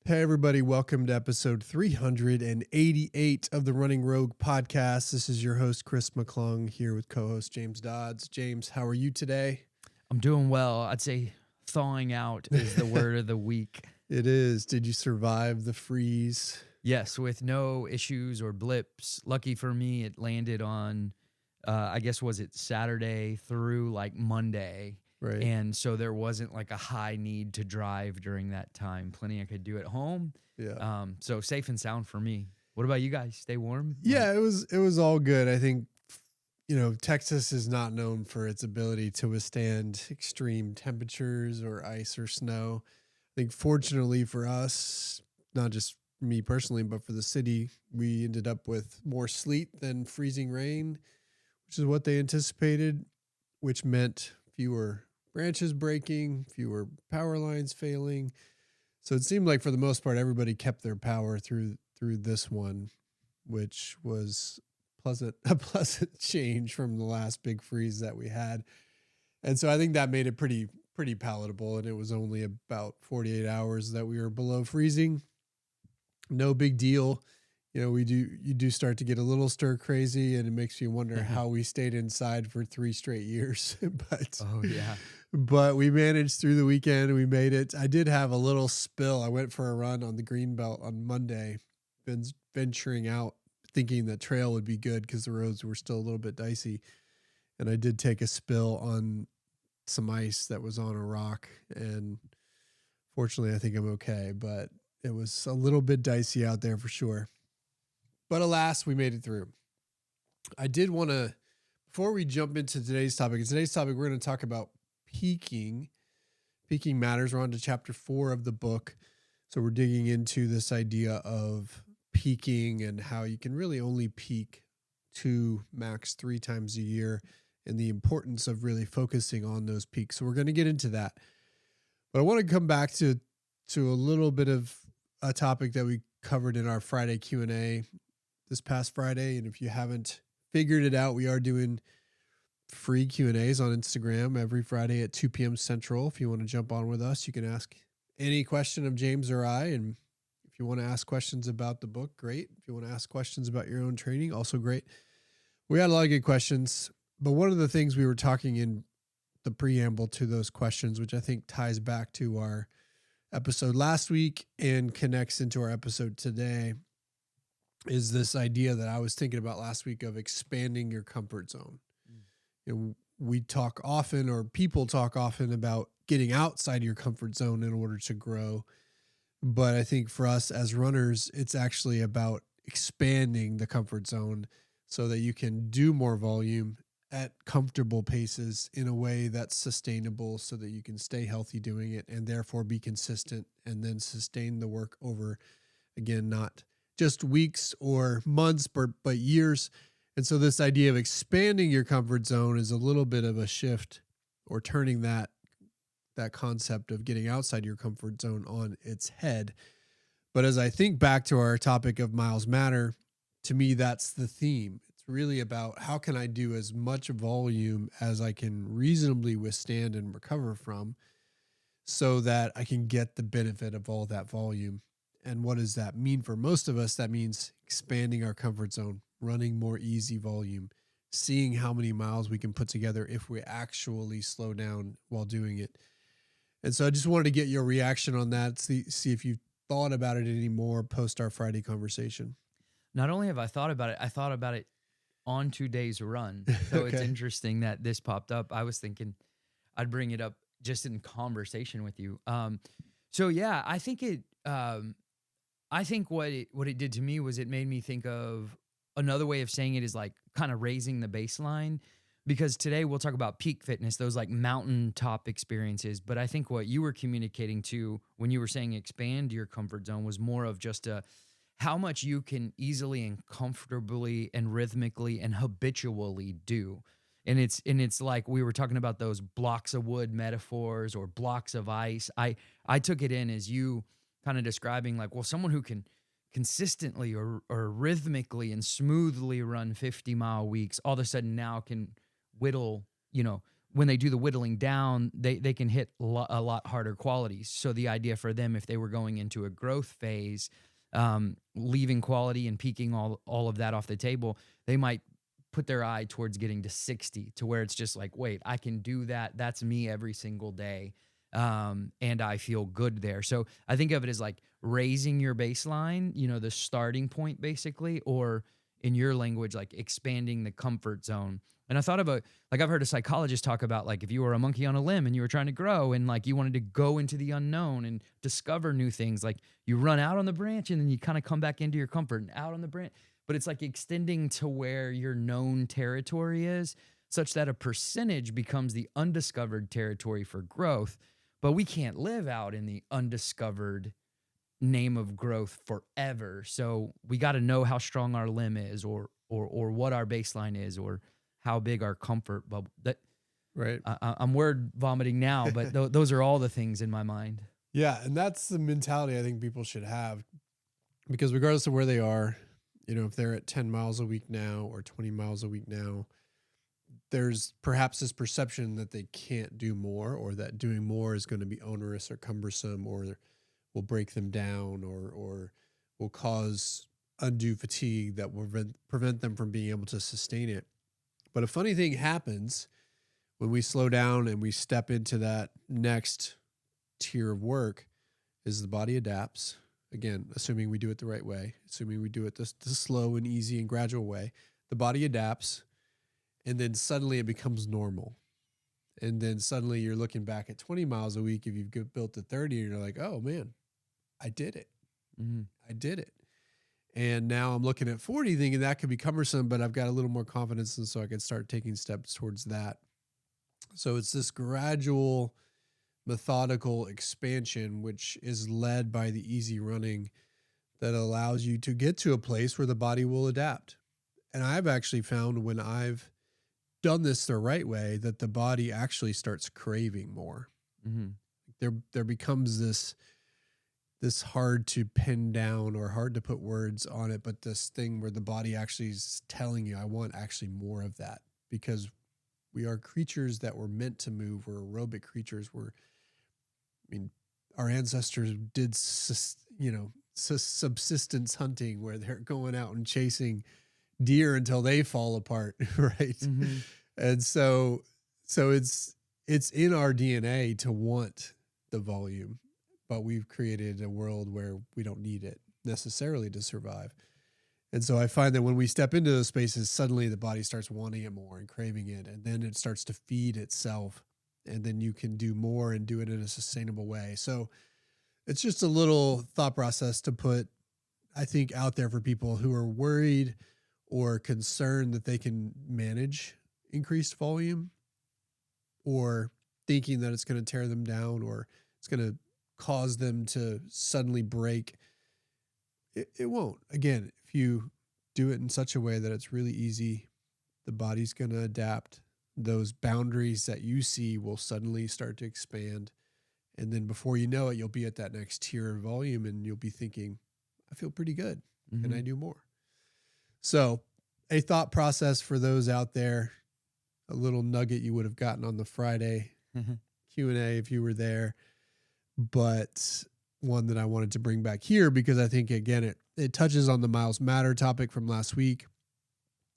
Hey, everybody, welcome to episode 388 of the Running Rogue podcast. This is your host, Chris McClung, here with co host James Dodds. James, how are you today? I'm doing well. I'd say thawing out is the word of the week. It is. Did you survive the freeze? Yes, with no issues or blips. Lucky for me, it landed on, I guess, was it Saturday through like Monday? Right. And so there wasn't like a high need to drive during that time. Plenty I could do at home. Yeah. So safe and sound for me. What about you guys? Stay warm? Yeah, it was all good. I think, Texas is not known for its ability to withstand extreme temperatures or ice or snow. I think fortunately for us, not just me personally, but for the city, we ended up with more sleet than freezing rain, which is what they anticipated, which meant fewer branches breaking, fewer power lines failing. So it seemed like for the most part, everybody kept their power through this one, which was a pleasant change from the last big freeze that we had. And so I think that made it pretty palatable. And it was only about 48 hours that we were below freezing. No big deal. You do start to get a little stir crazy, and it makes you wonder how we stayed inside for 3 straight years. Oh, yeah. But we managed through the weekend. We made it. I did have a little spill. I went for a run on the Greenbelt on Monday, venturing out, thinking that trail would be good because the roads were still a little bit dicey. And I did take a spill on some ice that was on a rock. And fortunately, I think I'm okay. But it was a little bit dicey out there for sure. But alas, we made it through. I did want to, before we jump into today's topic, we're going to talk about peaking. Peaking matters. We're on to chapter 4 of the book. So we're digging into this idea of peaking and how you can really only peak 2, max 3 times a year, and the importance of really focusing on those peaks. So we're going to get into that. But I want to come back to a little bit of a topic that we covered in our Friday Q&A this past Friday. And if you haven't figured it out, we are doing free Q&As on Instagram every Friday at 2 p.m. Central. If you want to jump on with us, you can ask any question of James or I. And if you want to ask questions about the book, great. If you want to ask questions about your own training, also great. We had a lot of good questions, but one of the things we were talking in the preamble to those questions, which I think ties back to our episode last week and connects into our episode today, is this idea that I was thinking about last week of expanding your comfort zone. We talk often, or people talk often, about getting outside your comfort zone in order to grow. But I think for us as runners, it's actually about expanding the comfort zone so that you can do more volume at comfortable paces in a way that's sustainable so that you can stay healthy doing it and therefore be consistent and then sustain the work over, again, not just weeks or months, but years. And so this idea of expanding your comfort zone is a little bit of a shift, or turning that concept of getting outside your comfort zone on its head. But as I think back to our topic of miles matter, to me, that's the theme. It's really about how can I do as much volume as I can reasonably withstand and recover from so that I can get the benefit of all that volume. And what does that mean for most of us? That means expanding our comfort zone, running more easy volume, seeing how many miles we can put together if we actually slow down while doing it. And so I just wanted to get your reaction on that, see if you thought about it anymore post our Friday conversation. Not only have I thought about it on today's run. So Okay. It's interesting that this popped up. I was thinking I'd bring it up just in conversation with you. So yeah, I think what it did to me was it made me think of another way of saying it is like kind of raising the baseline, because today we'll talk about peak fitness, those like mountaintop experiences. But I think what you were communicating to when you were saying expand your comfort zone was more of just how much you can easily and comfortably and rhythmically and habitually do. And it's like we were talking about those blocks of wood metaphors or blocks of ice. I took it in as you kind of describing like, well, someone who can consistently or rhythmically and smoothly run 50-mile weeks all of a sudden now can whittle when they do the whittling down, they can hit a lot harder qualities. So the idea for them, if they were going into a growth phase, leaving quality and peaking all of that off the table, they might put their eye towards getting to 60, to where it's just like, wait, I can do that. That's me every single day. And I feel good there. So I think of it as like raising your baseline, the starting point basically, or in your language, like expanding the comfort zone. And I thought of I've heard a psychologist talk about, like, if you were a monkey on a limb and you were trying to grow and like you wanted to go into the unknown and discover new things, like you run out on the branch and then you kind of come back into your comfort and out on the branch. But it's like extending to where your known territory is, such that a percentage becomes the undiscovered territory for growth. But we can't live out in the undiscovered name of growth forever. So we got to know how strong our limb is, or what our baseline is, or how big our comfort bubble. Right. I'm word vomiting now, but those are all the things in my mind. Yeah, and that's the mentality I think people should have, because regardless of where they are, if they're at 10 miles a week now or 20 miles a week now, there's perhaps this perception that they can't do more, or that doing more is going to be onerous or cumbersome, or will break them down, or will cause undue fatigue that will prevent them from being able to sustain it. But a funny thing happens when we slow down and we step into that next tier of work, is the body adapts. Again, assuming we do it the right way, assuming we do it the slow and easy and gradual way, the body adapts, and then suddenly it becomes normal. And then suddenly you're looking back at 20 miles a week, if you've built to 30, and you're like, oh man, I did it. Mm-hmm. I did it. And now I'm looking at 40 thinking that could be cumbersome, but I've got a little more confidence, and so I can start taking steps towards that. So it's this gradual, methodical expansion, which is led by the easy running, that allows you to get to a place where the body will adapt. And I've actually found, when I've done this the right way, that the body actually starts craving more. Mm-hmm. There becomes this hard to pin down or hard to put words on it, but this thing where the body actually is telling you, I want actually more of that, because we are creatures that were meant to move. We're aerobic creatures. Our ancestors did, subsistence hunting, where they're going out and chasing deer until they fall apart, right? Mm-hmm. And so it's in our DNA to want the volume, but we've created a world where we don't need it necessarily to survive. And so I find that when we step into those spaces, suddenly the body starts wanting it more and craving it, and then it starts to feed itself, and then you can do more and do it in a sustainable way. So it's just a little thought process to put, I think, out there for people who are worried or concerned that they can manage increased volume, or thinking that it's going to tear them down, or it's going to cause them to suddenly break. It won't. Again, if you do it in such a way that it's really easy, the body's going to adapt. Those boundaries that you see will suddenly start to expand. And then before you know it, you'll be at that next tier of volume, and you'll be thinking, I feel pretty good. Mm-hmm. Can I do more? So a thought process for those out there, a little nugget you would have gotten on the Friday Q&A if you were there, but one that I wanted to bring back here, because I think, again, it touches on the miles matter topic from last week,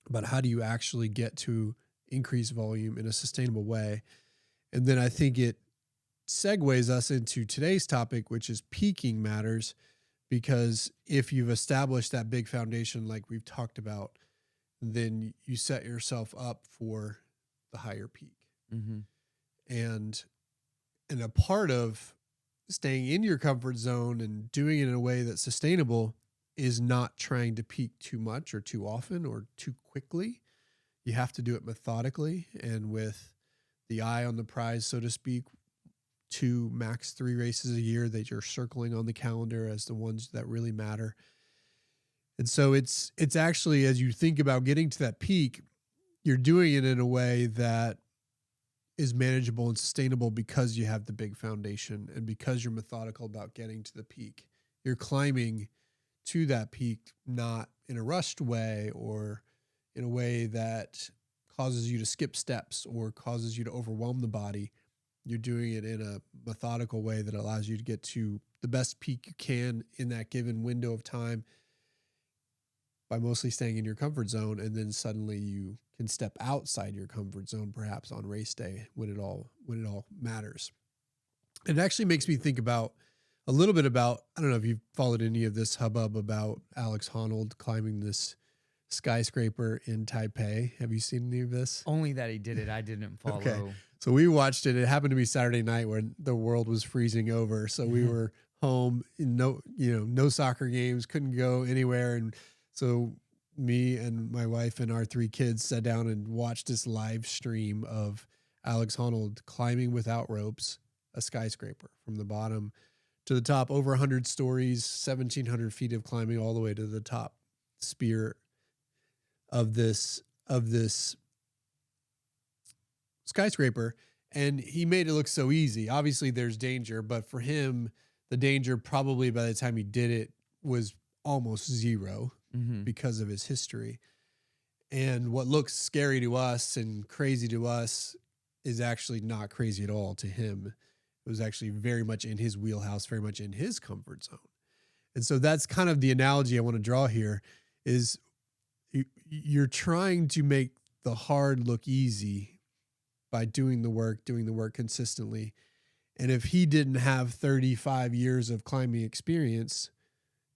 about how do you actually get to increase volume in a sustainable way. And then I think it segues us into today's topic, which is peaking matters, because if you've established that big foundation like we've talked about, then you set yourself up for the higher peak. Mm-hmm. And a part of staying in your comfort zone and doing it in a way that's sustainable is not trying to peak too much or too often or too quickly. You have to do it methodically and with the eye on the prize, so to speak. 2, max 3 races a year that you're circling on the calendar as the ones that really matter. And so it's actually, as you think about getting to that peak, you're doing it in a way that is manageable and sustainable, because you have the big foundation and because you're methodical about getting to the peak. You're climbing to that peak, not in a rushed way or in a way that causes you to skip steps or causes you to overwhelm the body. You're doing it in a methodical way that allows you to get to the best peak you can in that given window of time by mostly staying in your comfort zone. And then suddenly you can step outside your comfort zone, perhaps on race day when it all matters. It actually makes me think about a little bit about, I don't know if you've followed any of this hubbub about Alex Honnold climbing this skyscraper in Taipei. Have you seen any of this? Only that he did it. I didn't follow. Okay. So we watched it. It happened to be Saturday night when the world was freezing over. So we were home, no soccer games, couldn't go anywhere. And so me and my wife and our 3 kids sat down and watched this live stream of Alex Honnold climbing without ropes a skyscraper from the bottom to the top, over 100 stories, 1,700 feet of climbing all the way to the top spear of this skyscraper. And he made it look so easy. Obviously there's danger, but for him, the danger probably by the time he did it was almost zero because of his history. And what looks scary to us and crazy to us is actually not crazy at all to him. It was actually very much in his wheelhouse, very much in his comfort zone. And so that's kind of the analogy I want to draw here is you're trying to make the hard look easy by doing the work consistently. And if he didn't have 35 years of climbing experience,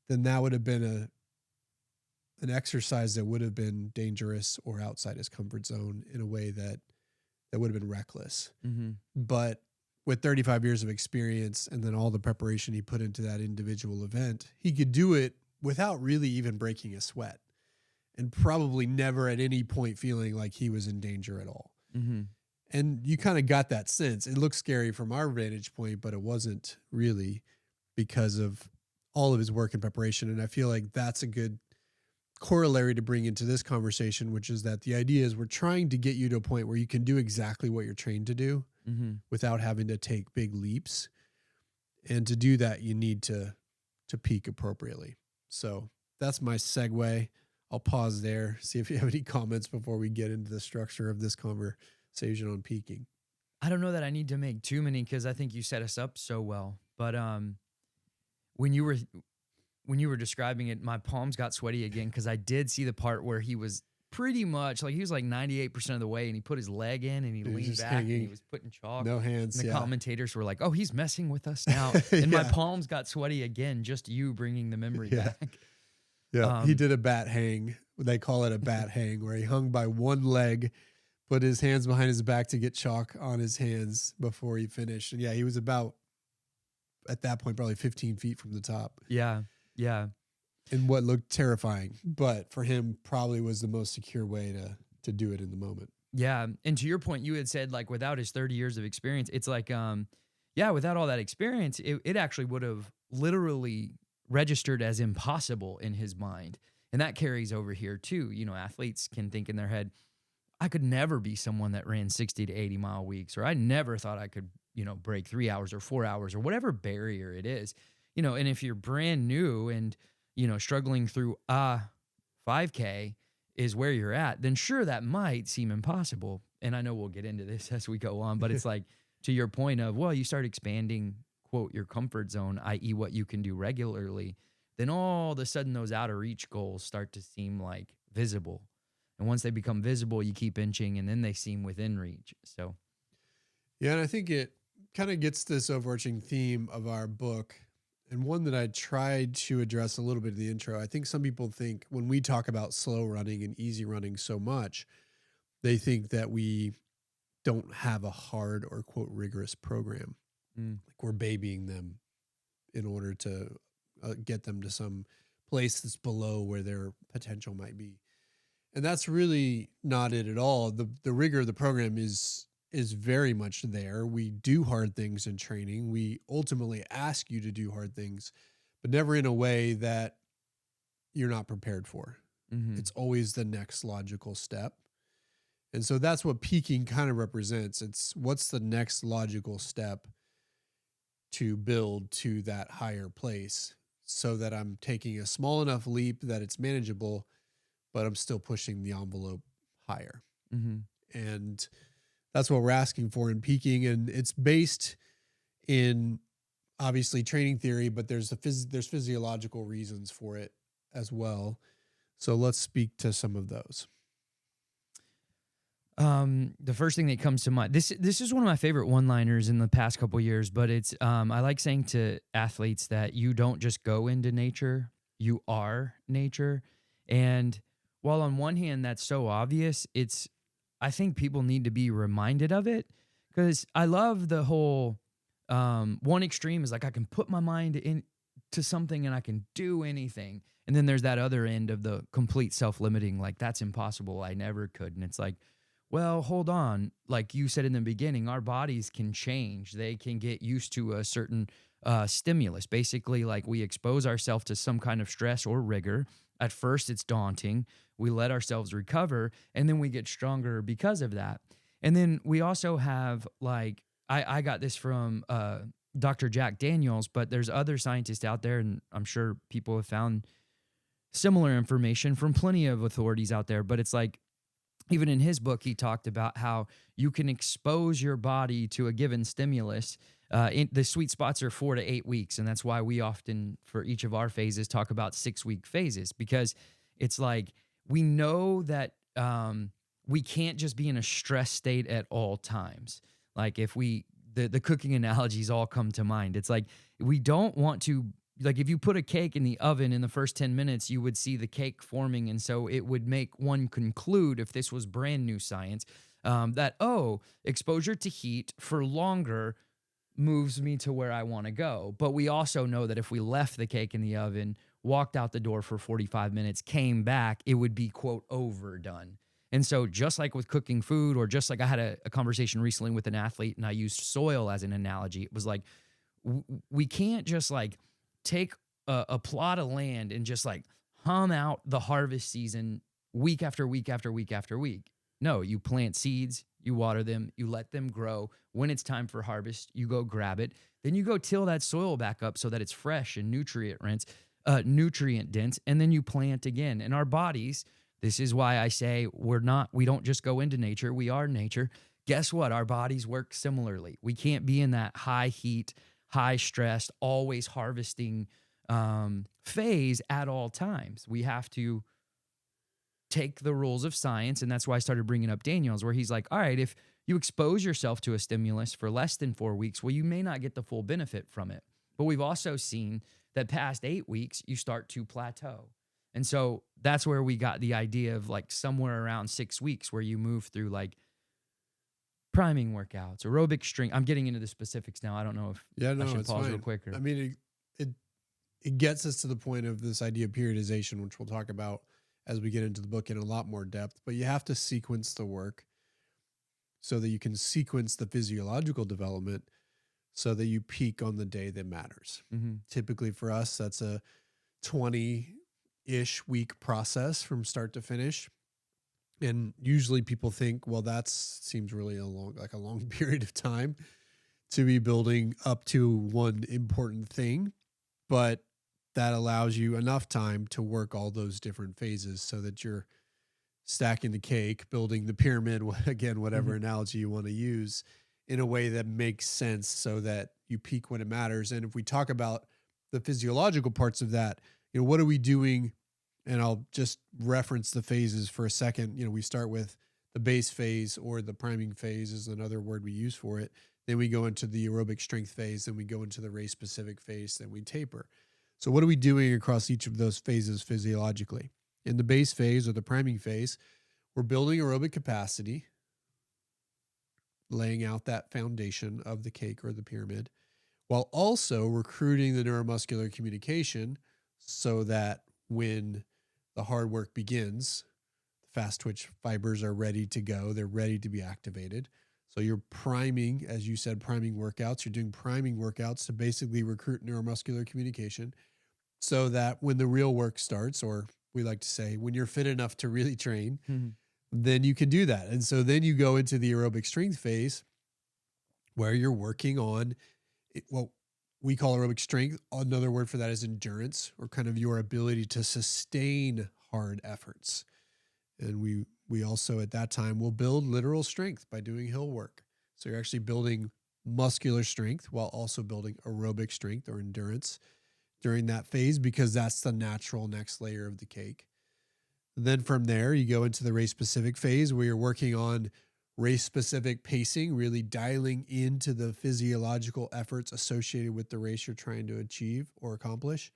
then that would have been an exercise that would have been dangerous or outside his comfort zone in a way that would have been reckless. But with 35 years of experience and then all the preparation he put into that individual event, he could do it without really even breaking a sweat and probably never at any point feeling like he was in danger at all. And you kind of got that sense. It looked scary from our vantage point, but it wasn't really because of all of his work and preparation. And I feel like that's a good corollary to bring into this conversation, which is that the idea is we're trying to get you to a point where you can do exactly what you're trained to do without having to take big leaps. And to do that, you need to peak appropriately. So that's my segue. I'll pause there, see if you have any comments before we get into the structure of this conversation on peaking. I don't know that I need to make too many because I think you set us up so well. But when you were describing it, my palms got sweaty again because I did see the part where he was pretty much like he was like 98% of the way, and he put his leg in and he leaned back and he was putting chalk. No hands. And the commentators were like, "Oh, he's messing with us now." And my palms got sweaty again, just you bringing the memory back. Yeah, he did a bat hang. They call it a bat hang, where he hung by one leg, put his hands behind his back to get chalk on his hands before he finished. And yeah, he was about, at that point, probably 15 feet from the top. Yeah. And what looked terrifying, but for him probably was the most secure way to do it in the moment. Yeah. And to your point, you had said like without his 30 years of experience, it's like, without all that experience, it actually would have literally registered as impossible in his mind. And that carries over here too. You know, athletes can think in their head, I could never be someone that ran 60 to 80 mile weeks, or I never thought I could, break 3 hours or 4 hours or whatever barrier it is. And if you're brand new and, struggling through 5K is where you're at, then sure, that might seem impossible. And I know we'll get into this as we go on, but it's like to your point of, well, you start expanding, quote, your comfort zone, i.e. what you can do regularly, then all of a sudden those out of reach goals start to seem like visible. And once they become visible, you keep inching and then they seem within reach. So, yeah, and I think it kind of gets this overarching theme of our book, and one that I tried to address a little bit in the intro. I think some people think when we talk about slow running and easy running so much, they think that we don't have a hard or, quote, rigorous program. Like we're babying them in order to get them to some place that's below where their potential might be. And that's really not it at all. The rigor of the program is very much there. We do hard things in training. We ultimately ask you to do hard things, but never in a way that you're not prepared for. It's always the next logical step. And so that's what peaking kind of represents. It's what's the next logical step to build to that higher place so that I'm taking a small enough leap that it's manageable, but I'm still pushing the envelope higher. And that's what we're asking for in peaking. And it's based in obviously training theory, but there's physiological reasons for it as well. So let's speak to some of those. The first thing that comes to mind, this is one of my favorite one-liners in the past couple years, but it's I like saying to athletes that you don't just go into nature, you are nature. And while on one hand that's so obvious, it's I think people need to be reminded of it because I love the whole one extreme is like I can put my mind in to something and I can do anything. And then there's that other end of the complete self-limiting, like that's impossible. I never could. And it's like, well, hold on. Like you said in the beginning, our bodies can change. They can get used to a certain stimulus. Basically, like we expose ourselves to some kind of stress or rigor. At first, it's daunting. We let ourselves recover, and then we get stronger because of that. And then we also have like I got this from Dr. Jack Daniels, but there's other scientists out there, and I'm sure people have found similar information from plenty of authorities out there. But it's like even in his book, he talked about how you can expose your body to a given stimulus. The sweet spots are 4 to 8 weeks. And that's why we often, for each of our phases, talk about 6-week phases because it's like we know that we can't just be in a stress state at all times. Like if the cooking analogies all come to mind. It's like we don't want to like if you put a cake in the oven in the first 10 minutes, you would see the cake forming. And so it would make one conclude if this was brand new science that, oh, exposure to heat for longer moves me to where I want to go. But we also know that if we left the cake in the oven, walked out the door for 45 minutes, came back, it would be, quote, overdone. And so just like with cooking food, or just like I had a conversation recently with an athlete and I used soil as an analogy, it was like, we can't just like take a plot of land and just like hum out the harvest season week after week after week after week. No, you plant seeds, you water them, you let them grow. When it's time for harvest, you go grab it. Then you go till that soil back up so that it's fresh and nutrient dense, and then you plant again. And our bodies, this is why I say we don't just go into nature, we are nature. Guess what? Our bodies work similarly. We can't be in that high heat, high stress, always harvesting phase at all times. We have to take the rules of science. And that's why I started bringing up Daniels, where he's like, all right, if you expose yourself to a stimulus for less than 4 weeks, well, you may not get the full benefit from it. But we've also seen that past 8 weeks, you start to plateau. And so that's where we got the idea of like somewhere around 6 weeks where you move through like priming workouts, aerobic strength. I'm getting into the specifics now. I don't know if I should It's pause fine. real quick. I mean, it gets us to the point of this idea of periodization, which we'll talk about as we get into the book in a lot more depth. But you have to sequence the work so that you can sequence the physiological development so that you peak on the day that matters. Mm-hmm. Typically for us, that's a 20-ish week process from start to finish. And usually people think, well, that seems really a long period of time to be building up to one important thing. But that allows you enough time to work all those different phases so that you're stacking the cake, building the pyramid, again, whatever analogy you want to use, in a way that makes sense so that you peak when it matters. And if we talk about the physiological parts of that, what are we doing? And I'll just reference the phases for a second. We start with the base phase, or the priming phase is another word we use for it. Then we go into the aerobic strength phase. Then we go into the race specific phase. Then we taper. So what are we doing across each of those phases physiologically? In the base phase or the priming phase, we're building aerobic capacity, laying out that foundation of the cake or the pyramid, while also recruiting the neuromuscular communication so that when the hard work begins, the fast twitch fibers are ready to go. They're ready to be activated. So you're priming, as you said, priming workouts. You're doing priming workouts to basically recruit neuromuscular communication so that when the real work starts, or we like to say, when you're fit enough to really train, then you can do that. And so then you go into the aerobic strength phase where you're working on what we call aerobic strength. Another word for that is endurance, or kind of your ability to sustain hard efforts. And we We also at that time will build literal strength by doing hill work. So you're actually building muscular strength while also building aerobic strength or endurance during that phase, because that's the natural next layer of the cake. Then from there, you go into the race specific phase where you're working on race specific pacing, really dialing into the physiological efforts associated with the race you're trying to achieve or accomplish,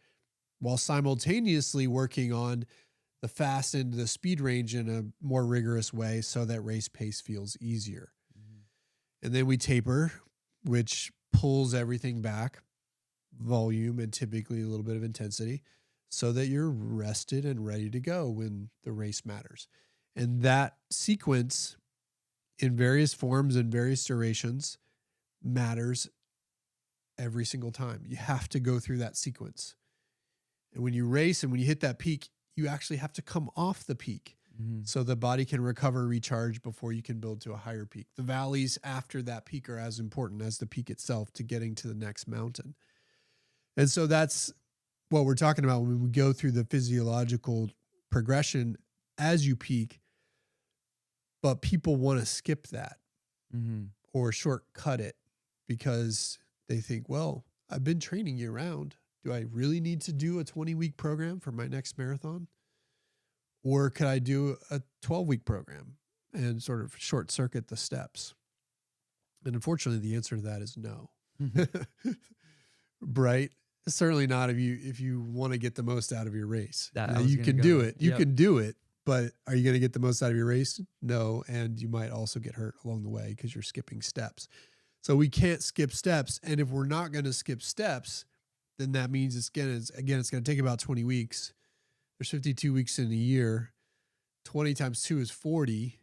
while simultaneously working on the fast and the speed range in a more rigorous way so that race pace feels easier. Mhm. And then we taper, which pulls everything back, volume and typically a little bit of intensity, so that you're rested and ready to go when the race matters. And that sequence in various forms and various durations matters every single time. You have to go through that sequence. And when you race and when you hit that peak, you actually have to come off the peak Mhm. so the body can recover, recharge before you can build to a higher peak. The valleys after that peak are as important as the peak itself to getting to the next mountain. And so that's what we're talking about when we go through the physiological progression as you peak, but people want to skip that Mhm. or shortcut it because they think, well, I've been training year round. Do I really need to do a 20-week program for my next marathon? Or could I do a 12-week program and sort of short circuit the steps? And unfortunately, the answer to that is no. Mhm. Right? Certainly not if you want to get the most out of your race. That Now, I was you gonna can go do there. it. You Yep. can do it, but are you going to get the most out of your race? No, and you might also get hurt along the way because you're skipping steps. So we can't skip steps, and if we're not going to skip steps, then that means it's going to take about 20 weeks. There's 52 weeks in a year. 20 times 2 is 40.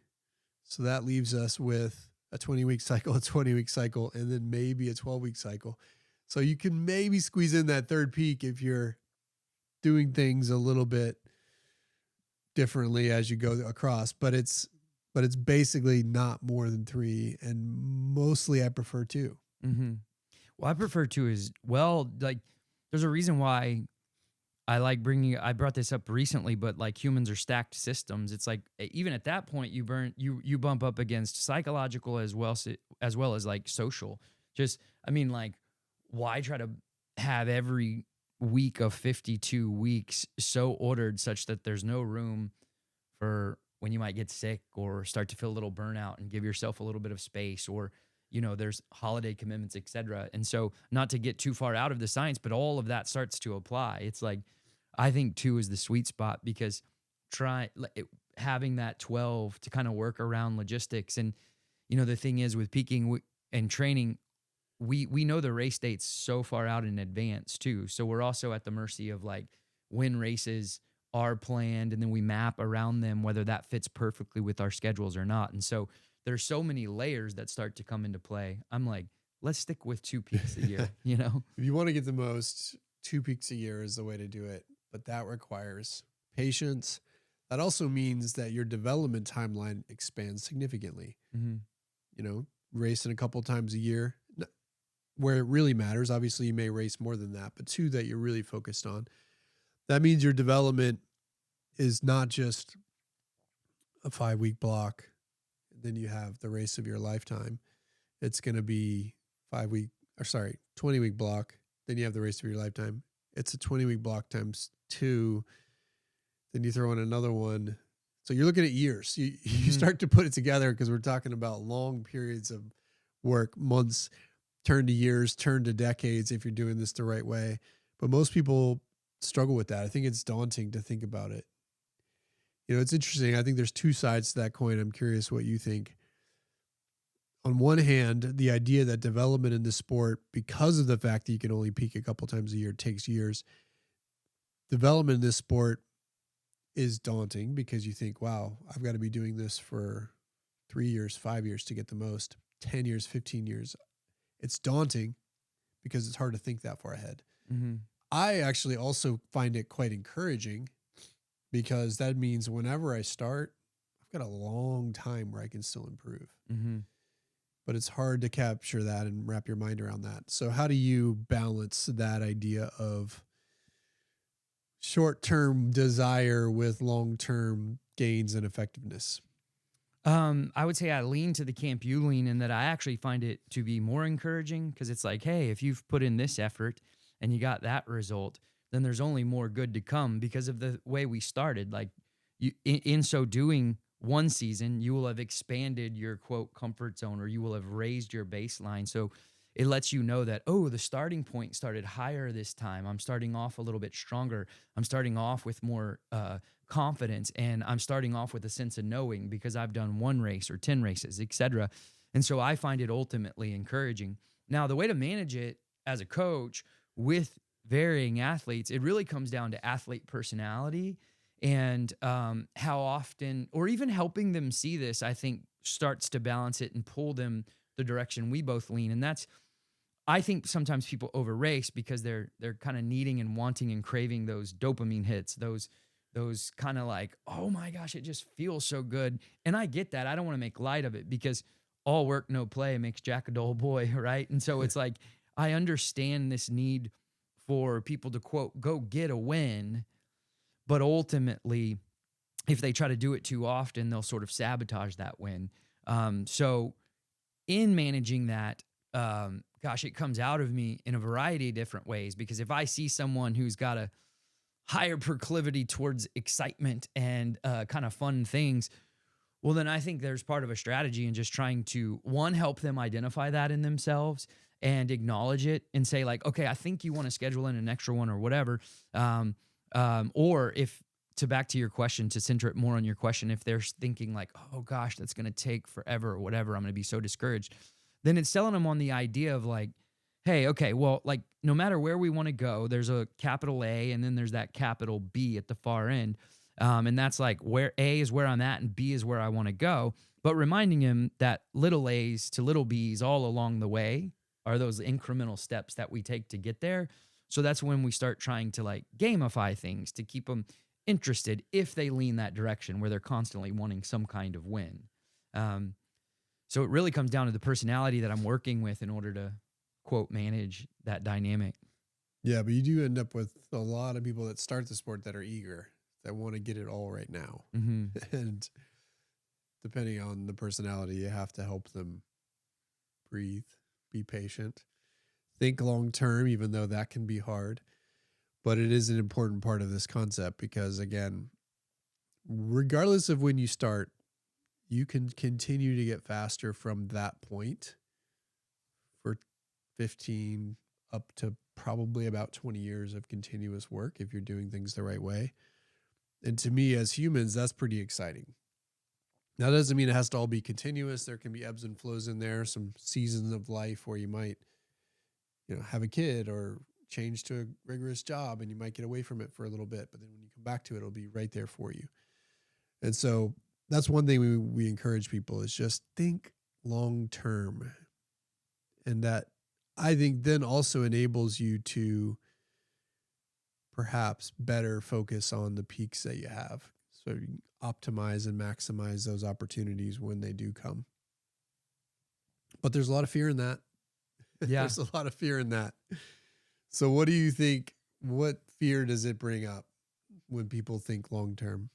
So that leaves us with a 20-week cycle, a 20-week cycle, and then maybe a 12-week cycle. So you can maybe squeeze in that third peak if you're doing things a little bit differently as you go across, but it's basically not more than 3, and mostly I prefer 2. Mhm. Well, I prefer to as well. Like, there's a reason why I like bringing. I brought this up recently, but like humans are stacked systems. It's like even at that point, you bump up against psychological as well as like social. Just I mean, like, why try to have every week of 52 weeks so ordered such that there's no room for when you might get sick or start to feel a little burnout, and give yourself a little bit of space, or there's holiday commitments, etc. And so, not to get too far out of the science, but all of that starts to apply. It's like I think 2 is the sweet spot, because try like, having that 12 to kind of work around logistics. And the thing is with peaking and training, we know the race dates so far out in advance too. So we're also at the mercy of like when races are planned, and then we map around them whether that fits perfectly with our schedules or not. And so there's so many layers that start to come into play. I'm like, let's stick with 2 peaks a year, you know? If you want to get the most, 2 peaks a year is the way to do it, but that requires patience. That also means that your development timeline expands significantly. Mm-hmm. Racing a couple times a year where it really matters. Obviously, you may race more than that, but 2 that you're really focused on. That means your development is not just a 5-week block. Then you have the race of your lifetime. It's going to be 20-week block. Then you have the race of your lifetime. It's a 20-week block times 2. Then you throw in another one. So you're looking at years. You Mm-hmm. start to put it together because we're talking about long periods of work, months, turn to years, turn to decades if you're doing this the right way. But most people struggle with that. I think it's daunting to think about it. It's interesting. I think there's 2 sides to that coin. I'm curious what you think. On one hand, the idea that development in this sport, because of the fact that you can only peak a couple times a year, takes years. Development in this sport is daunting because you think, wow, I've got to be doing this for 3 years, 5 years to get the most, 10 years, 15 years. It's daunting because it's hard to think that far ahead. Mm-hmm. I actually also find it quite encouraging because that means whenever I start, I've got a long time where I can still improve. Mm-hmm. But it's hard to capture that and wrap your mind around that. So how do you balance that idea of short-term desire with long-term gains and effectiveness? I would say I lean to the camp you lean in that I actually find it to be more encouraging because it's like, hey, if you've put in this effort and you got that result, then there's only more good to come because of the way we started. Like in so doing, one season you will have expanded your quote comfort zone, or you will have raised your baseline. So it lets you know that, oh, the starting point started higher this time. I'm starting off a little bit stronger. I'm starting off with more confidence, and I'm starting off with a sense of knowing because I've done one race or 10 races, etc. And so I find it ultimately encouraging. Now, the way to manage it as a coach with varying athletes, it really comes down to athlete personality and how often, or even helping them see this, I think starts to balance it and pull them the direction we both lean. And that's, I think sometimes people over race because they're kind of needing and wanting and craving those dopamine hits, those kind of like, oh my gosh, it just feels so good. And I get that. I don't want to make light of it because all work, no play makes Jack a dull boy, right? And so it's like I understand this need for people to quote go get a win, but ultimately, if they try to do it too often, they'll sort of sabotage that win. So in managing that, gosh, it comes out of me in a variety of different ways because if I see someone who's got a higher proclivity towards excitement and kind of fun things, well, then I think there's part of a strategy in just trying to, one, help them identify that in themselves and acknowledge it and say, like, okay, I think you want to schedule in an extra one or whatever. Or if, to back to your question, to center it more on your question, if they're thinking like, oh gosh, that's going to take forever or whatever, I'm going to be so discouraged, then it's selling them on the idea of like, hey, okay, well, like no matter where we want to go, there's a capital A and then there's that capital B at the far end. And that's like where A is where I'm at and B is where I want to go. But reminding him that little A's to little B's all along the way are those incremental steps that we take to get there. So that's when we start trying to like gamify things to keep them interested if they lean that direction where they're constantly wanting some kind of win. Um, so it really comes down to the personality that I'm working with in order to quote manage that dynamic. Yeah, but you do end up with a lot of people that start the sport that are eager, that want to get it all right now. Mm-hmm. And depending on the personality, you have to help them breathe, be patient, think long term, even though that can be hard. But it is an important part of this concept because, again, regardless of when you start, you can continue to get faster from that point for 15 up to probably about 20 years of continuous work if you're doing things the right way. And to me, as humans, that's pretty exciting. Now, that doesn't mean it has to all be continuous. There can be ebbs and flows in there, some seasons of life where you might, have a kid or change to a rigorous job and you might get away from it for a little bit. But then when you come back to it, it'll be right there for you. And so that's one thing we encourage people is just think long term. And that I think then also enables you to perhaps better focus on the peaks that you have. So you can optimize and maximize those opportunities when they do come. But there's a lot of fear in that. Yeah. There's a lot of fear in that. So what do you think? What fear does it bring up when people think long term?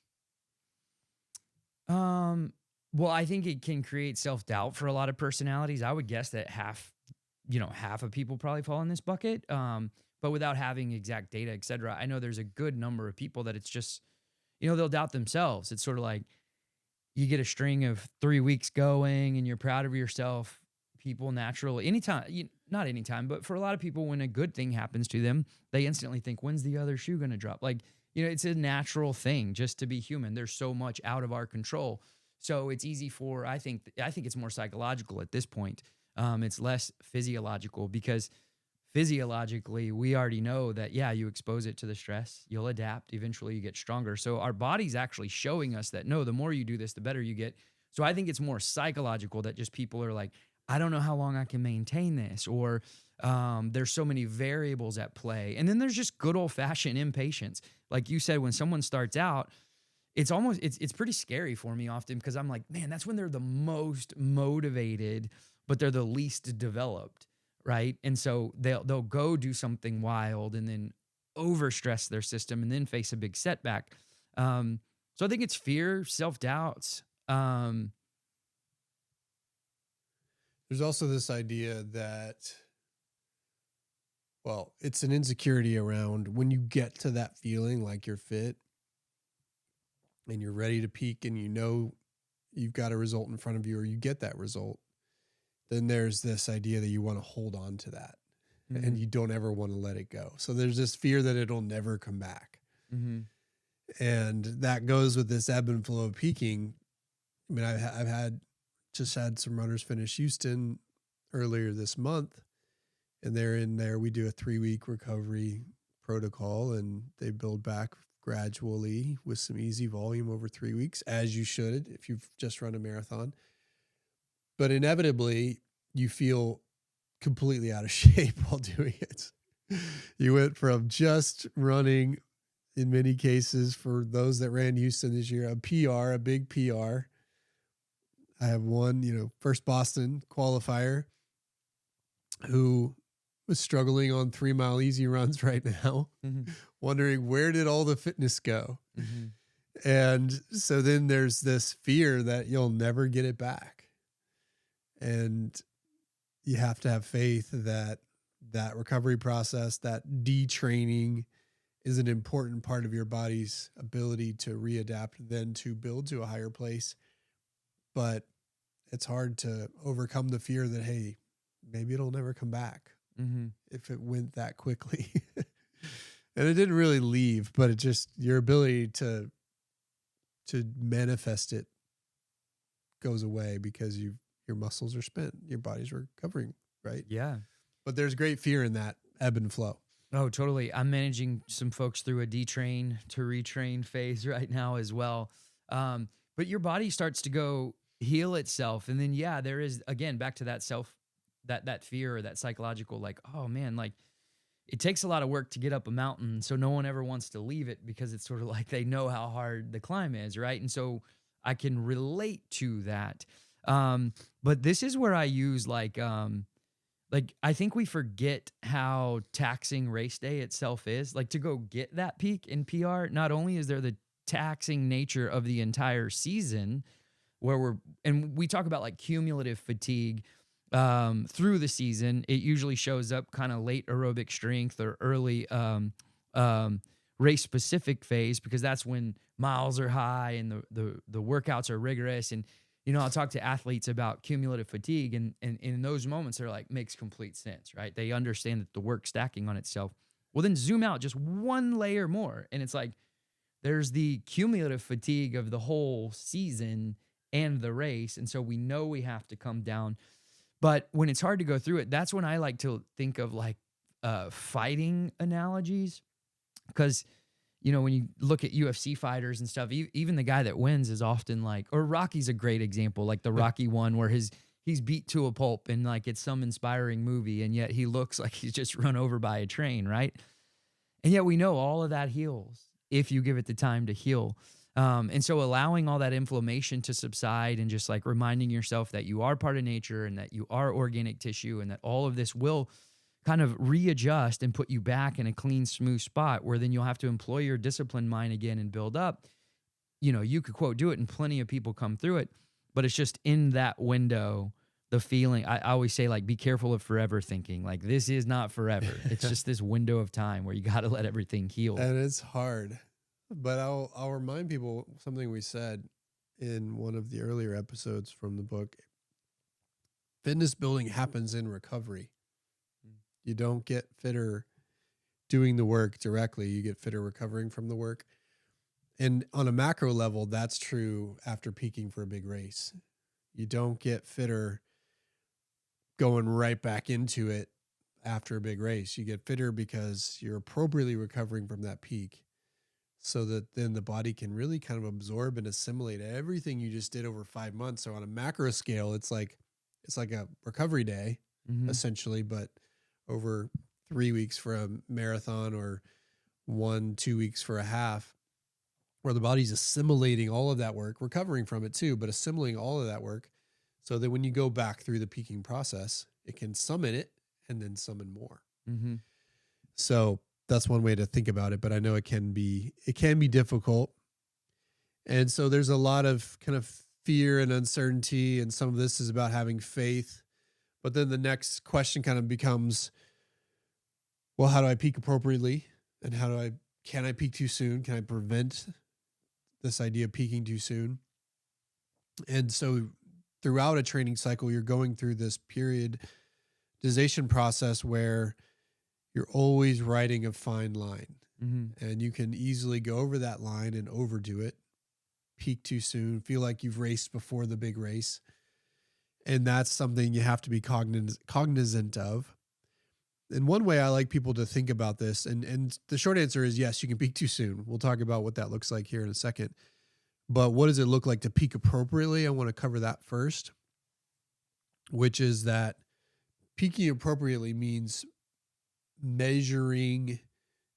Well, I think it can create self-doubt for a lot of personalities. I would guess that half of people probably fall in this bucket. But without having exact data, et cetera, I know there's a good number of people that it's just, they'll doubt themselves. It's sort of like you get a string of 3 weeks going and you're proud of yourself. People naturally, not anytime, but for a lot of people, when a good thing happens to them, they instantly think, when's the other shoe going to drop? Like, it's a natural thing just to be human. There's so much out of our control. So it's easy for, I think it's more psychological at this point. It's less physiological because physiologically, we already know that, yeah, you expose it to the stress, you'll adapt, eventually you get stronger. So our body's actually showing us that, no, the more you do this, the better you get. So I think it's more psychological that just people are like, I don't know how long I can maintain this, or there's so many variables at play. And then there's just good old fashioned impatience. Like you said, when someone starts out, it's pretty scary for me often because I'm like, man, that's when they're the most motivated, but they're the least developed, right? And so they'll go do something wild and then overstress their system and then face a big setback. So I think it's fear, self-doubts, There's also this idea that, well, it's an insecurity around when you get to that feeling like you're fit and you're ready to peak and you know you've got a result in front of you or you get that result, then there's this idea that you want to hold on to that and Mhm. you don't ever want to let it go. So there's this fear that it'll never come back. Mhm. And that goes with this ebb and flow of peaking. I mean, I've had just had some runners finish Houston earlier this month, and they're in there. We do a 3 week recovery protocol, and they build back gradually with some easy volume over 3 weeks, as you should if you've just run a marathon. But inevitably, you feel completely out of shape while doing it. You went from just running, in many cases, for those that ran Houston this year, a PR, a big PR. I have one, first Boston qualifier who was struggling on 3 mile easy runs right now, Mhm. wondering where did all the fitness go? Mhm. And so then there's this fear that you'll never get it back. And you have to have faith that that recovery process, that detraining is an important part of your body's ability to readapt, then to build to a higher place. But it's hard to overcome the fear that, hey, maybe it'll never come back Mhm. if it went that quickly. And it didn't really leave, but it just your ability to manifest it goes away because your muscles are spent, your body's recovering, right? Yeah. But there's great fear in that ebb and flow. Oh, totally. I'm managing some folks through a detrain to retrain phase right now as well. But your body starts to go heal itself. And then, yeah, there is, again, back to that that fear or that psychological, like, oh man, like it takes a lot of work to get up a mountain. So no one ever wants to leave it because it's sort of like they know how hard the climb is. Right. And so I can relate to that. But this is where I use like I think we forget how taxing race day itself is. Like to go get that peak in PR, not only is there the taxing nature of the entire season where we talk about like cumulative fatigue through the season. It usually shows up kind of late aerobic strength or early um, race specific phase because that's when miles are high and the workouts are rigorous. And I'll talk to athletes about cumulative fatigue, and in those moments, they're like, makes complete sense, right? They understand that the work's stacking on itself. Well, then zoom out just one layer more, and it's like there's the cumulative fatigue of the whole season and the race, and so we know we have to come down. But when it's hard to go through it, that's when I like to think of like fighting analogies because when you look at UFC fighters and stuff, even the guy that wins is often like, or Rocky's a great example, like the Rocky one where he's beat to a pulp and like it's some inspiring movie, and yet he looks like he's just run over by a train, right? And yet we know all of that heals if you give it the time to heal. And so allowing all that inflammation to subside and just like reminding yourself that you are part of nature and that you are organic tissue and that all of this will kind of readjust and put you back in a clean, smooth spot where then you'll have to employ your disciplined mind again and build up. You could quote, do it, and plenty of people come through it, but it's just in that window, the feeling. I always say, like, be careful of forever thinking. Like, this is not forever. It's just this window of time where you got to let everything heal. And it's hard. But I'll remind people something we said in one of the earlier episodes from the book. Fitness building happens in recovery. You don't get fitter doing the work directly. You get fitter recovering from the work. And on a macro level, that's true after peaking for a big race. You don't get fitter going right back into it after a big race. You get fitter because you're appropriately recovering from that peak so that then the body can really kind of absorb and assimilate everything you just did over 5 months. So on a macro scale, it's like a recovery day Mm-hmm. essentially, but over 3 weeks for a marathon or 1-2 weeks for a half, where the body's assimilating all of that work, recovering from it too, but assimilating all of that work so that when you go back through the peaking process, it can summon it and then summon more. Mm-hmm. So that's one way to think about it, but I know it can be difficult. And so there's a lot of kind of fear and uncertainty, and some of this is about having faith. But then the next question kind of becomes, well, how do I peak appropriately? And can I peak too soon? Can I prevent this idea of peaking too soon? And so throughout a training cycle, you're going through this periodization process where you're always riding a fine line, Mm-hmm. and you can easily go over that line and overdo it, peak too soon, feel like you've raced before the big race. And that's something you have to be cognizant of. And one way I like people to think about this, and the short answer is yes, you can peak too soon. We'll talk about what that looks like here in a second. But what does it look like to peak appropriately? I want to cover that first, which is that peaking appropriately means measuring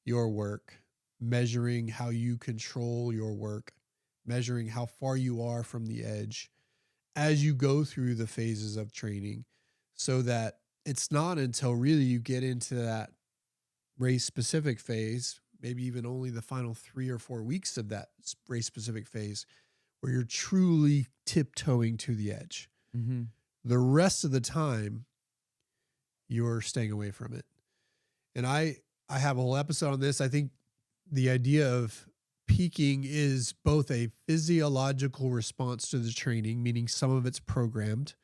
your work, measuring how you control your work, measuring how far you are from the edge as you go through the phases of training, so that it's not until really you get into that race specific phase, maybe even only the final 3 or 4 weeks of that race specific phase, where you're truly tiptoeing to the edge. Mm-hmm. The rest of the time, you're staying away from it. And I have a whole episode on this. I think the idea of peaking is both a physiological response to the training, meaning some of it's programmed.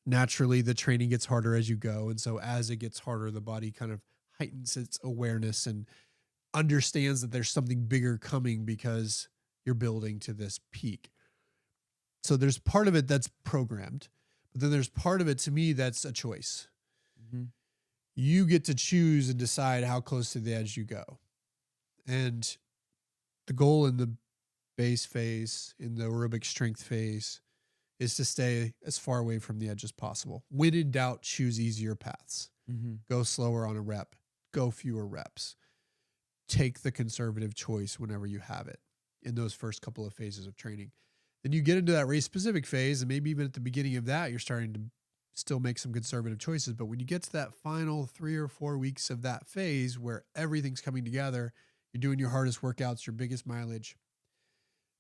Naturally, the training gets harder as you go. And so as it gets harder, the body kind of heightens its awareness and understands that there's something bigger coming because you're building to this peak. So there's part of it that's programmed, but then there's part of it, to me, that's a choice. Mm-hmm. You get to choose and decide how close to the edge you go. And the goal in the base phase, in the aerobic strength phase, is to stay as far away from the edge as possible. When in doubt, choose easier paths. Mm-hmm. Go slower on a rep. Go fewer reps. Take the conservative choice whenever you have it in those first couple of phases of training. Then you get into that race specific phase, and maybe even at the beginning of that, you're starting to still make some conservative choices. But when you get to that final 3 or 4 weeks of that phase where everything's coming together, you're doing your hardest workouts, your biggest mileage,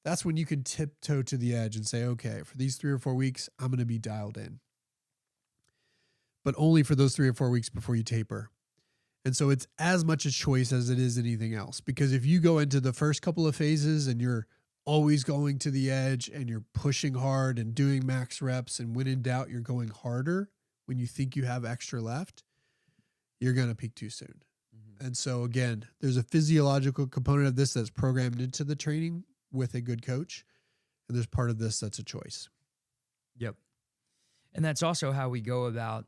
that's when you can tiptoe to the edge and say, okay, for these 3 or 4 weeks, I'm going to be dialed in. But only for those 3 or 4 weeks before you taper. And so it's as much a choice as it is anything else. Because if you go into the first couple of phases and you're always going to the edge and you're pushing hard and doing max reps, and when in doubt, you're going harder when you think you have extra left, you're going to peak too soon. Mm-hmm. And so again, there's a physiological component of this that's programmed into the training with a good coach. And there's part of this that's a choice. Yep. And that's also how we go about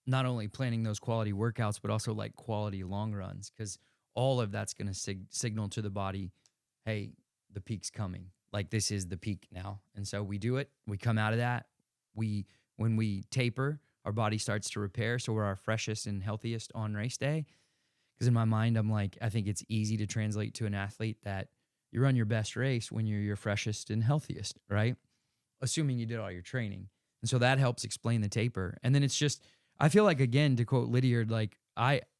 not only planning those quality workouts, but also like quality long runs, because all of that's going to signal to the body, hey, the peak's coming. Like, this is the peak now. And so we do it. We come out of that. When we taper, our body starts to repair. So we're our freshest and healthiest on race day. Because in my mind, I'm like, I think it's easy to translate to an athlete that you run your best race when you're your freshest and healthiest, right? Assuming you did all your training. And so that helps explain the taper. And then it's just, I feel like, again, to quote Lydiard, like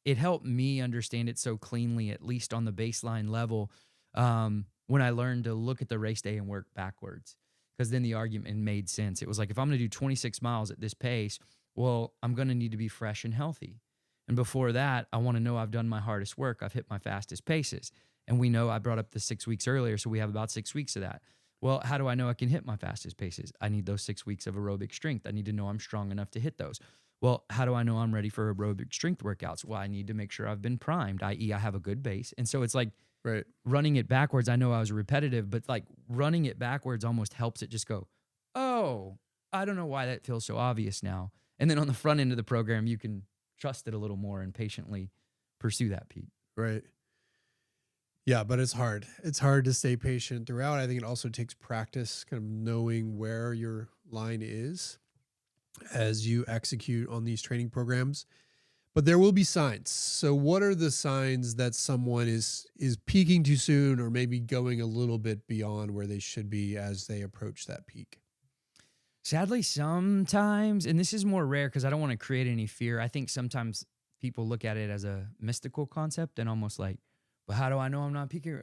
it helped me understand it so cleanly, at least on the baseline level, when I learned to look at the race day and work backwards. Because then the argument made sense. It was like, if I'm going to do 26 miles at this pace, well, I'm going to need to be fresh and healthy. And before that, I want to know I've done my hardest work. I've hit my fastest paces. And we know I brought up the 6 weeks earlier, so we have about 6 weeks of that. Well, how do I know I can hit my fastest paces? I need those 6 weeks of aerobic strength. I need to know I'm strong enough to hit those. Well, how do I know I'm ready for aerobic strength workouts? Well, I need to make sure I've been primed, i.e. I have a good base. And so it's like, right, running it backwards. I know I was repetitive, but like running it backwards almost helps it just go, oh, I don't know why that feels so obvious now. And then on the front end of the program, you can trust it a little more and patiently pursue that peak. Right. Yeah, but it's hard. It's hard to stay patient throughout. I think it also takes practice, kind of knowing where your line is as you execute on these training programs. But there will be signs. So what are the signs that someone is peaking too soon, or maybe going a little bit beyond where they should be as they approach that peak? Sadly, sometimes, and this is more rare because I don't want to create any fear, I think sometimes people look at it as a mystical concept and almost like, well, how do I know I'm not peaking?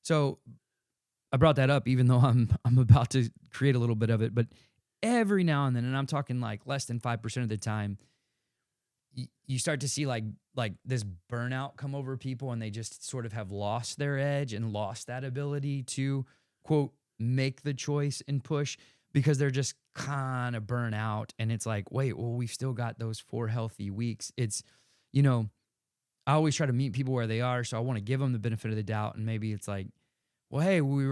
So I brought that up, even though I'm about to create a little bit of it. But every now and then, and I'm talking like less than 5% of the time, you start to see like this burnout come over people, and they just sort of have lost their edge and lost that ability to quote make the choice and push, because they're just kind of burnt out. And it's like, wait, well, we've still got those 4 healthy weeks. It's, you know, I always try to meet people where they are, so I want to give them the benefit of the doubt. And maybe it's like, well, hey, we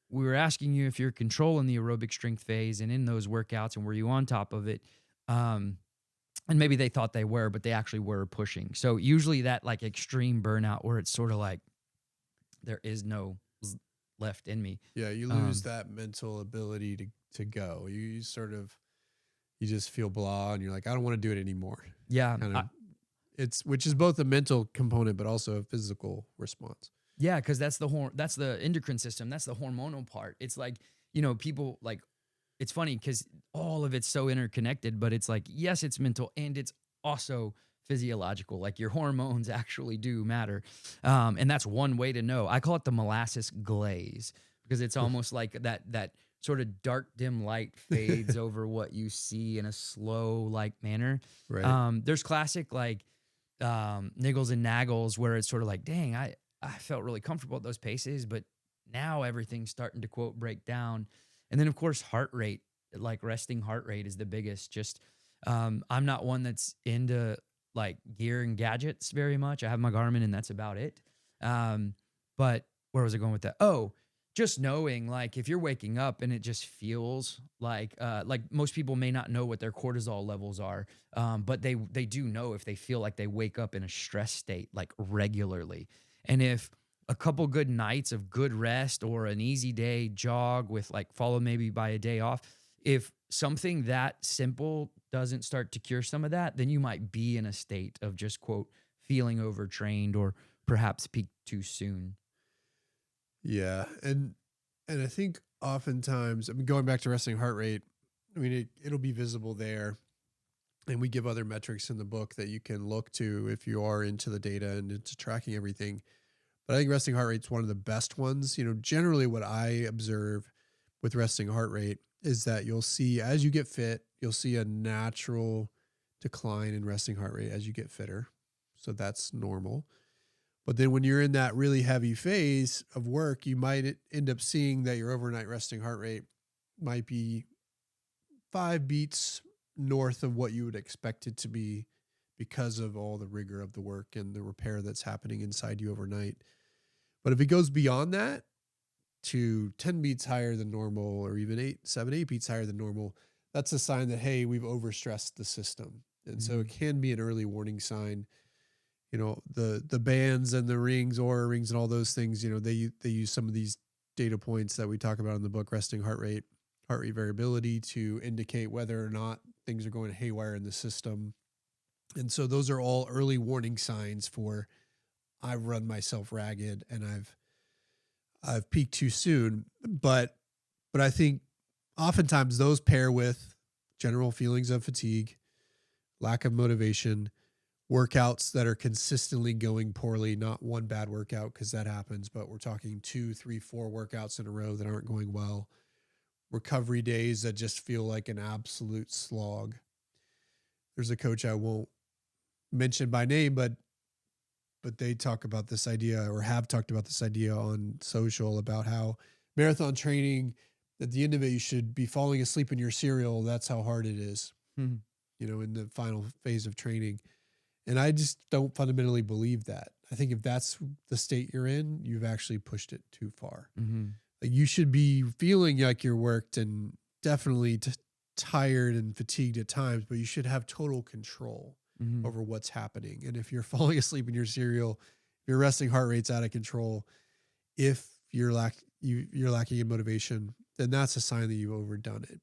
were asking you if you're controlling the aerobic strength phase and in those workouts, and were you on top of it? Um, and maybe they thought they were, but they actually were pushing. So usually that like extreme burnout where it's sort of like there is no left in me. Yeah, you lose Um, that mental ability to go. You sort of you just feel blah, and you're like, I don't want to do it anymore. yeah, Kind of, it's which is both a mental component but also a physical response. yeah, because that's the endocrine system. That's the hormonal part. It's like, people like, it's funny because all of it's so interconnected, but it's like, yes, it's mental and it's also physiological. Like your hormones actually do matter. And that's one way to know. I call it the molasses glaze, because it's almost like that sort of dark, dim light fades over what you see in a slow like manner. Right. There's classic like niggles and naggles where it's sort of like, dang, I felt really comfortable at those paces, but now everything's starting to quote break down. And then of course heart rate, like resting heart rate is the biggest. Just I'm not one that's into like gear and gadgets very much. I have my Garmin and that's about it. But where was I going with that? Oh, just knowing like if you're waking up and it just feels like most people may not know what their cortisol levels are, but they do know if they feel like they wake up in a stress state like regularly. And if a couple good nights of good rest or an easy day jog with like followed maybe by a day off, if something that simple doesn't start to cure some of that, then you might be in a state of just quote feeling overtrained or perhaps peaked too soon. Yeah, and I think oftentimes, I mean, going back to resting heart rate, I mean, it'll be visible there, and we give other metrics in the book that you can look to if you are into the data and into tracking everything. But I think resting heart rate is one of the best ones. Generally what I observe with resting heart rate is that you'll see as you get fit, you'll see a natural decline in resting heart rate as you get fitter. So that's normal. But then when you're in that really heavy phase of work, you might end up seeing that your overnight resting heart rate might be 5 beats north of what you would expect it to be because of all the rigor of the work and the repair that's happening inside you overnight. But if it goes beyond that to 10 beats higher than normal, or even 8 beats higher than normal, that's a sign that, hey, we've overstressed the system. And so it Mhm. can be an early warning sign. The bands and the rings, Aura rings, and all those things, they use some of these data points that we talk about in the book, resting heart rate variability, to indicate whether or not things are going haywire in the system. And so those are all early warning signs for, I've run myself ragged and I've peaked too soon. But I think oftentimes those pair with general feelings of fatigue, lack of motivation, workouts that are consistently going poorly, not one bad workout, because that happens, but we're talking 2, 3, 4 workouts in a row that aren't going well, recovery days that just feel like an absolute slog. There's a coach I won't mention by name, but they talk about this idea, or have talked about this idea on social, about how marathon training, at the end of it, you should be falling asleep in your cereal. That's how hard it is, Mhm. in the final phase of training. And I just don't fundamentally believe that. I think if that's the state you're in, you've actually pushed it too far. Mhm. Like, you should be feeling like you're worked and definitely tired and fatigued at times, but you should have total control Mhm. over what's happening. And if you're falling asleep in your cereal, if your resting heart rate's out of control, if you're lacking in motivation, then that's a sign that you've overdone it.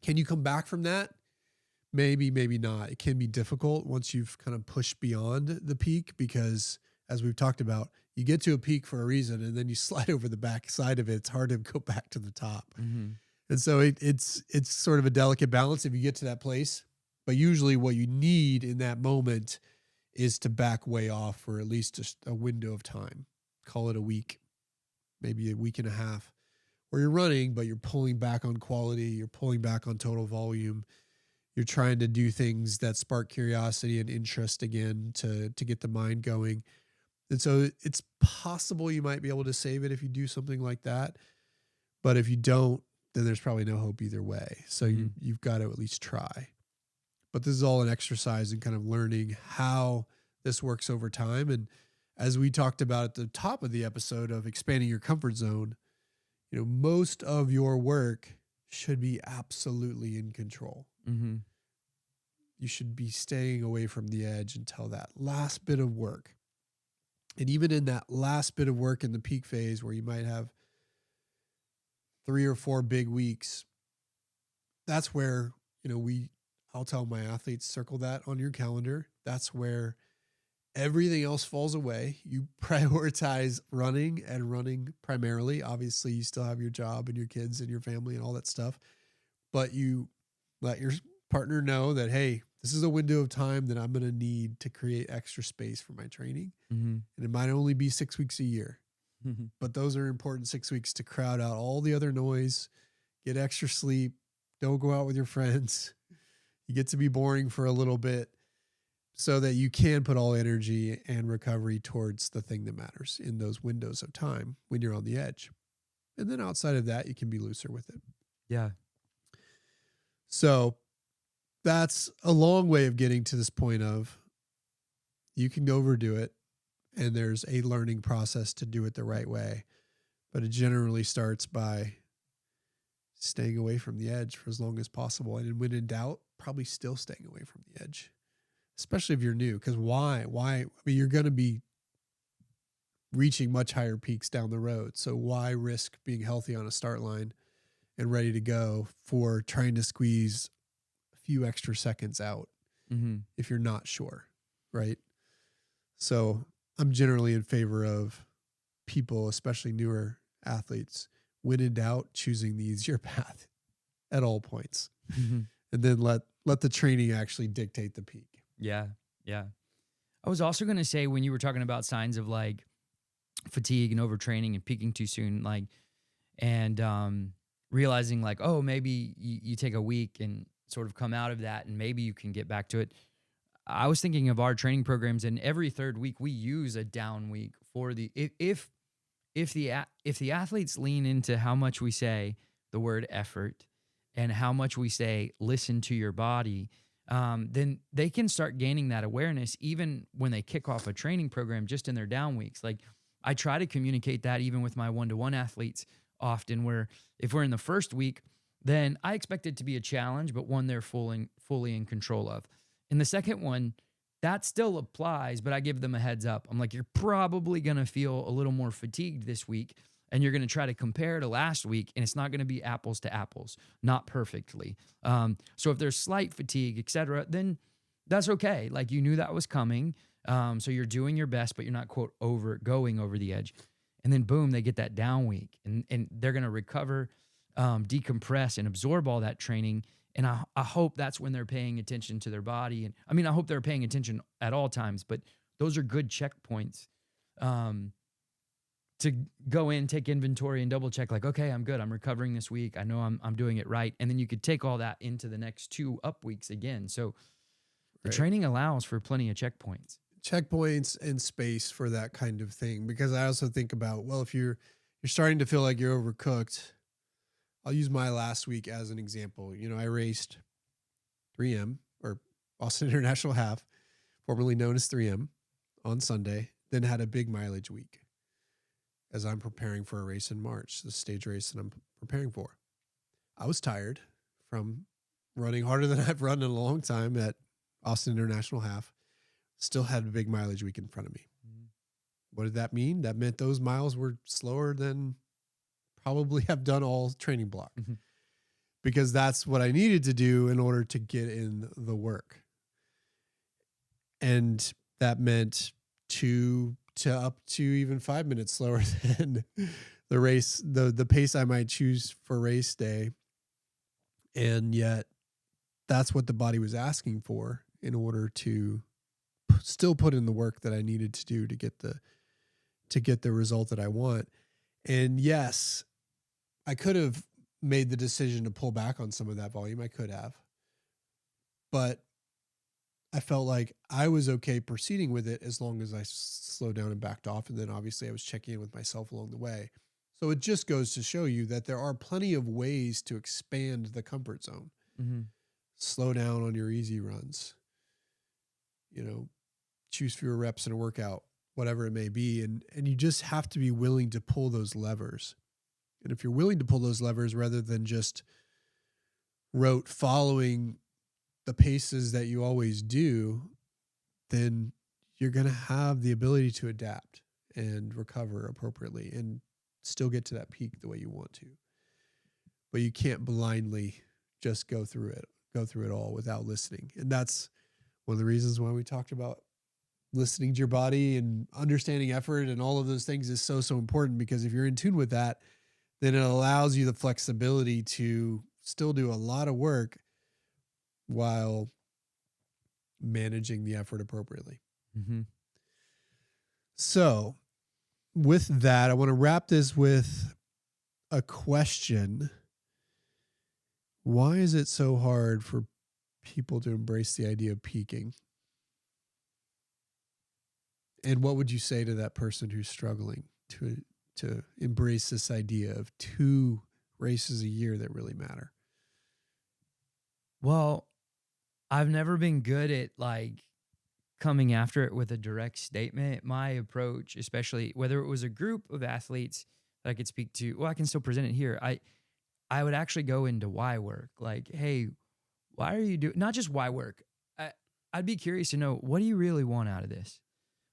Can you come back from that? Maybe, maybe not. It can be difficult once you've kind of pushed beyond the peak, because as we've talked about, you get to a peak for a reason and then you slide over the back side of it. It's hard to go back to the top. Mhm. And so it's sort of a delicate balance if you get to that place. But usually what you need in that moment is to back way off for at least just a window of time. Call it a week, maybe a week and a half, where you're running, but you're pulling back on quality, you're pulling back on total volume. You're trying to do things that spark curiosity and interest again to get the mind going. And so it's possible you might be able to save it if you do something like that. But if you don't, then there's probably no hope either way. So you've got to at least try. But this is all an exercise in kind of learning how this works over time. And as we talked about at the top of the episode of expanding your comfort zone, most of your work should be absolutely in control. Mm-hmm. You should be staying away from the edge until that last bit of work. And even in that last bit of work in the peak phase where you might have 3 or 4 big weeks, that's where, I'll tell my athletes, circle that on your calendar. That's where everything else falls away. You prioritize running and running primarily. Obviously, you still have your job and your kids and your family and all that stuff, but you let your partner know that, hey, this is a window of time that I'm going to need to create extra space for my training. Mm-hmm. And it might only be 6 weeks a year, Mm-hmm. but those are important 6 weeks to crowd out all the other noise, get extra sleep, don't go out with your friends. You get to be boring for a little bit so that you can put all energy and recovery towards the thing that matters in those windows of time when you're on the edge. And then outside of that, you can be looser with it. Yeah. So that's a long way of getting to this point of you can overdo it and there's a learning process to do it the right way. But it generally starts by staying away from the edge for as long as possible. And when in doubt, probably still staying away from the edge, especially if you're new. Because why? I mean, you're going to be reaching much higher peaks down the road. So why risk being healthy on a start line and ready to go for trying to squeeze a few extra seconds out if you're not sure, right? So I'm generally in favor of people, especially newer athletes, when in doubt, choosing the easier path at all points. Mm-hmm. And then let the training actually dictate the peak. Yeah. Yeah. I was also going to say, when you were talking about signs of like fatigue and overtraining and peaking too soon, like, and realizing like, oh, maybe you take a week and sort of come out of that and maybe you can get back to it. I was thinking of our training programs, and every third week we use a down week for the, if the athletes lean into how much we say the word effort and how much we say listen to your body, then they can start gaining that awareness even when they kick off a training program just in their down weeks. Like, I try to communicate that even with my one-to-one athletes often, where if we're in the first week, then I expect it to be a challenge, but one they're fully in control of. In the second one, that still applies, but I give them a heads up. I'm like, you're probably going to feel a little more fatigued this week, and you're going to try to compare to last week, and it's not going to be apples to apples, not perfectly. So if there's slight fatigue, et cetera, then that's okay. Like, you knew that was coming. So you're doing your best, but you're not, quote, going over the edge. And then boom, they get that down week, and they're going to recover, decompress, and absorb all that training. And I hope that's when they're paying attention to their body. And I mean, I hope they're paying attention at all times, but those are good checkpoints to go in, take inventory, and double check, like, okay, I'm good. I'm recovering this week. I know I'm doing it right. And then you could take all that into the next 2 up weeks again. So the training allows for plenty of checkpoints. Checkpoints and space for that kind of thing. Because I also think about, well, if you're starting to feel like you're overcooked, I'll use my last week as an example. I raced 3M, or Austin International Half, formerly known as 3M, on Sunday, then had a big mileage week as I'm preparing for a race in March, the stage race that I'm preparing for. I was tired from running harder than I've run in a long time at Austin International Half. Still had a big mileage week in front of me. What did that mean? That meant those miles were slower than probably have done all training block, because that's what I needed to do in order to get in the work. And that meant 2 to up to even 5 minutes slower than the race, the pace I might choose for race day. And yet that's what the body was asking for in order to still put in the work that I needed to do to get the result that I want. And yes, I could have made the decision to pull back on some of that volume. I could have, but I felt like I was okay proceeding with it as long as I slowed down and backed off. And then obviously I was checking in with myself along the way. So it just goes to show you that there are plenty of ways to expand the comfort zone. Mm-hmm. Slow down on your easy runs, choose fewer reps in a workout, whatever it may be. And you just have to be willing to pull those levers. And if you're willing to pull those levers rather than just rote following the paces that you always do, then you're going to have the ability to adapt and recover appropriately and still get to that peak the way you want to. But you can't blindly just go through it all without listening. And that's one of the reasons why we talked about listening to your body and understanding effort and all of those things is so, so important, because if you're in tune with that, then it allows you the flexibility to still do a lot of work while managing the effort appropriately. Mm-hmm. So with that, I want to wrap this with a question. Why is it so hard for people to embrace the idea of peaking? And what would you say to that person who's struggling to embrace this idea of 2 races a year that really matter? Well, I've never been good at like coming after it with a direct statement. My approach, especially whether it was a group of athletes that I could speak to, well, I can still present it here. I would actually go into why work. Like, hey, why are you doing, not just why work? I'd be curious to know, what do you really want out of this?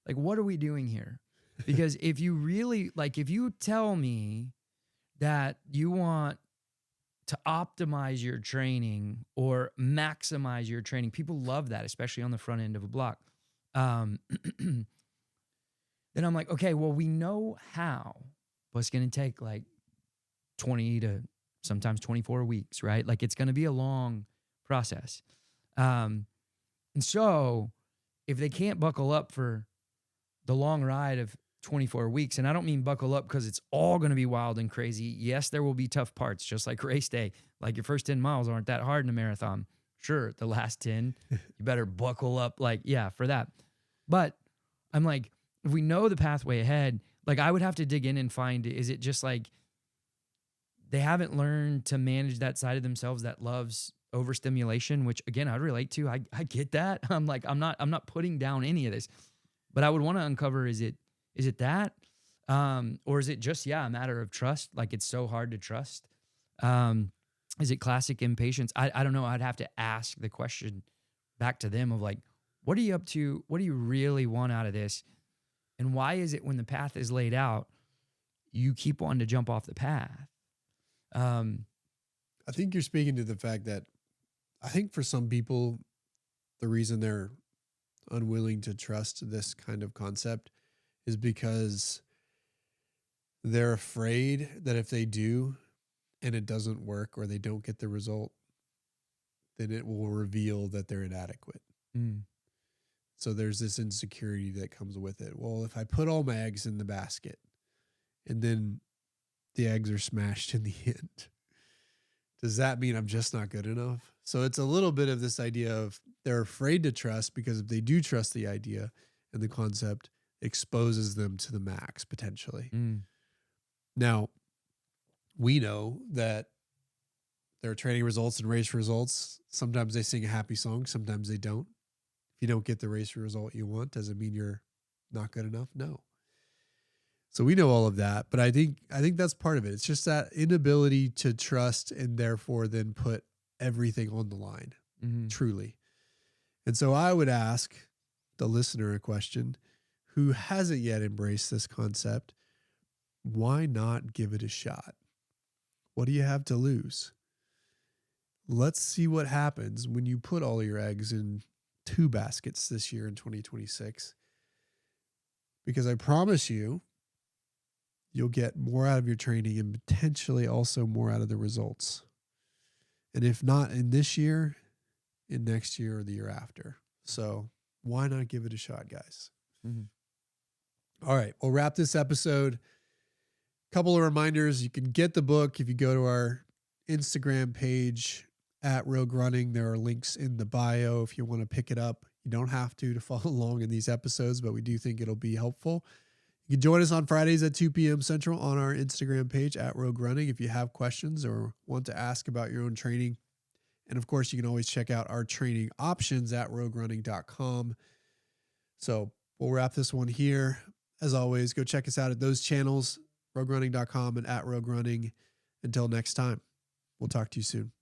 Like, what are we doing here? Because if you really, like, if you tell me that you want to optimize your training or maximize your training, people love that, especially on the front end of a block. Then I'm like, okay, well, we know how, but it's going to take like 20 to sometimes 24 weeks, right? Like, it's going to be a long process. And so if they can't buckle up for the long ride of 24 weeks, and I don't mean buckle up because it's all going to be wild and crazy. Yes, there will be tough parts, just like race day. Like, your first 10 miles aren't that hard in a marathon. Sure, the last 10, you better buckle up, like, yeah, for that. But I'm like, if we know the pathway ahead, like, I would have to dig in and find, is it just like they haven't learned to manage that side of themselves that loves overstimulation, which again, I relate to. I get that. I'm like, I'm not putting down any of this, but I would want to uncover, is it that? Or is it just, a matter of trust? Like, it's so hard to trust. Is it classic impatience? I don't know. I'd have to ask the question back to them of like, what are you up to? What do you really want out of this? And why is it when the path is laid out, you keep wanting to jump off the path? I think you're speaking to the fact that I think for some people, the reason they're unwilling to trust this kind of concept is because they're afraid that if they do and it doesn't work or they don't get the result, then it will reveal that they're inadequate. Mm. So there's this insecurity that comes with it. Well, if I put all my eggs in the basket and then the eggs are smashed in the end, does that mean I'm just not good enough? So it's a little bit of this idea of they're afraid to trust, because if they do trust the idea and the concept, exposes them to the max potentially. Mm. Now, we know that there are training results and race results. Sometimes they sing a happy song, sometimes they don't. If you don't get the race result you want, does it mean you're not good enough? No. So we know all of that, but I think that's part of it. It's just that inability to trust and therefore then put everything on the line, truly. And so I would ask the listener a question who hasn't yet embraced this concept. Why not give it a shot? What do you have to lose? Let's see what happens when you put all your eggs in 2 baskets this year in 2026. Because I promise you, you'll get more out of your training and potentially also more out of the results. And if not in this year, in next year or the year after. So why not give it a shot, guys? Mm-hmm. All right, we'll wrap this episode. Couple of reminders. You can get the book if you go to our Instagram page at Rogue Running. There are links in the bio if you want to pick it up. You don't have to follow along in these episodes, but we do think it'll be helpful. You can join us on Fridays at 2 p.m. Central on our Instagram page at Rogue Running if you have questions or want to ask about your own training. And of course, you can always check out our training options at roguerunning.com. So we'll wrap this one here. As always, go check us out at those channels, roguerunning.com and at Rogue Running. Until next time, we'll talk to you soon.